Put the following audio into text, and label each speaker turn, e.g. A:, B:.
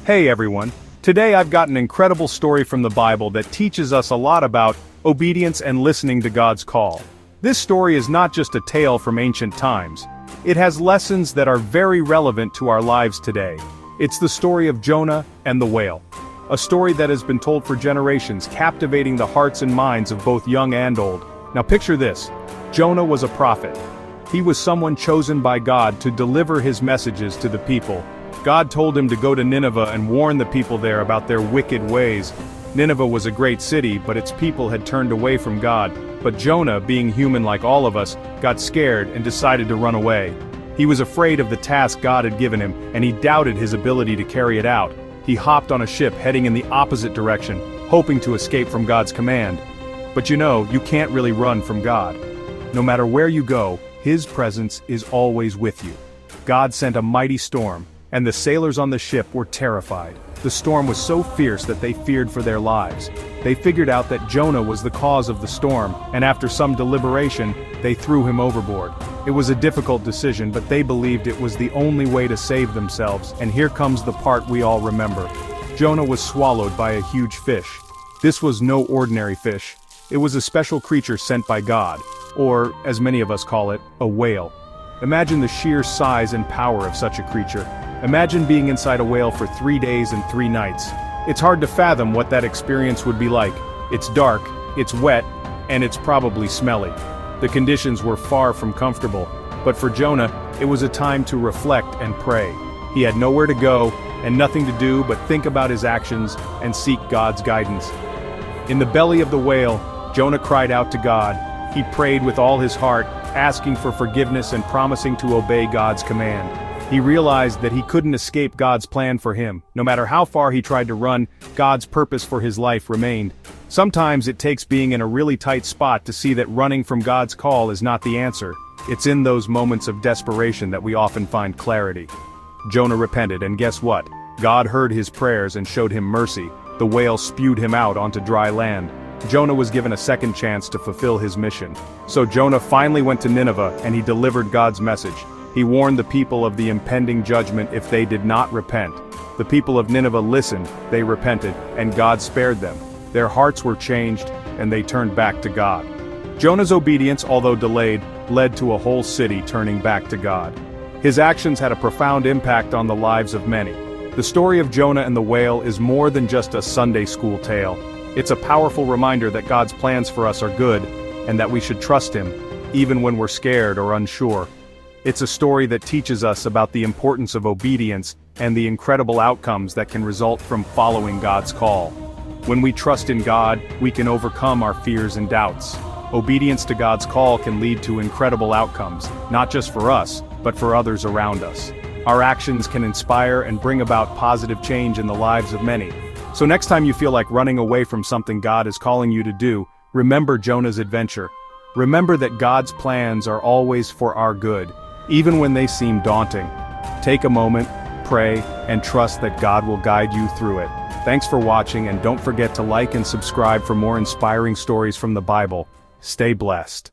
A: Hey everyone, today I've got an incredible story from the Bible that teaches us a lot about obedience and listening to God's call. This story is not just a tale from ancient times. It has lessons that are very relevant to our lives today. It's the story of Jonah and the whale. A story that has been told for generations, captivating the hearts and minds of both young and old. Now picture this. Jonah was a prophet. He was someone chosen by God to deliver his messages to the people. God told him to go to Nineveh and warn the people there about their wicked ways. Nineveh was a great city, but its people had turned away from God. But Jonah, being human like all of us, got scared and decided to run away. He was afraid of the task God had given him, and he doubted his ability to carry it out. He hopped on a ship heading in the opposite direction, hoping to escape from God's command. But you can't really run from God. No matter where you go, His presence is always with you. God sent a mighty storm, and the sailors on the ship were terrified. The storm was so fierce that they feared for their lives. They figured out that Jonah was the cause of the storm, and after some deliberation, they threw him overboard. It was a difficult decision, but they believed it was the only way to save themselves, and here comes the part we all remember. Jonah was swallowed by a huge fish. This was no ordinary fish. It was a special creature sent by God, or, as many of us call it, a whale. Imagine the sheer size and power of such a creature. Imagine being inside a whale for 3 days and 3 nights. It's hard to fathom what that experience would be like. It's dark, it's wet, and it's probably smelly. The conditions were far from comfortable, but for Jonah, it was a time to reflect and pray. He had nowhere to go, and nothing to do but think about his actions and seek God's guidance. In the belly of the whale, Jonah cried out to God. He prayed with all his heart, asking for forgiveness and promising to obey God's command. He realized that he couldn't escape God's plan for him. No matter how far he tried to run, God's purpose for his life remained. Sometimes it takes being in a really tight spot to see that running from God's call is not the answer. It's in those moments of desperation that we often find clarity. Jonah repented, and guess what? God heard his prayers and showed him mercy. The whale spewed him out onto dry land. Jonah was given a second chance to fulfill his mission. So Jonah finally went to Nineveh, and he delivered God's message. He warned the people of the impending judgment if they did not repent. The people of Nineveh listened, they repented, and God spared them. Their hearts were changed, and they turned back to God. Jonah's obedience, although delayed, led to a whole city turning back to God. His actions had a profound impact on the lives of many. The story of Jonah and the whale is more than just a Sunday school tale. It's a powerful reminder that God's plans for us are good, and that we should trust Him, even when we're scared or unsure. It's a story that teaches us about the importance of obedience and the incredible outcomes that can result from following God's call. When we trust in God, we can overcome our fears and doubts. Obedience to God's call can lead to incredible outcomes, not just for us, but for others around us. Our actions can inspire and bring about positive change in the lives of many. So next time you feel like running away from something God is calling you to do, remember Jonah's adventure. Remember that God's plans are always for our good, even when they seem daunting. Take a moment, pray, and trust that God will guide you through it. Thanks for watching, and don't forget to like and subscribe for more inspiring stories from the Bible. Stay blessed.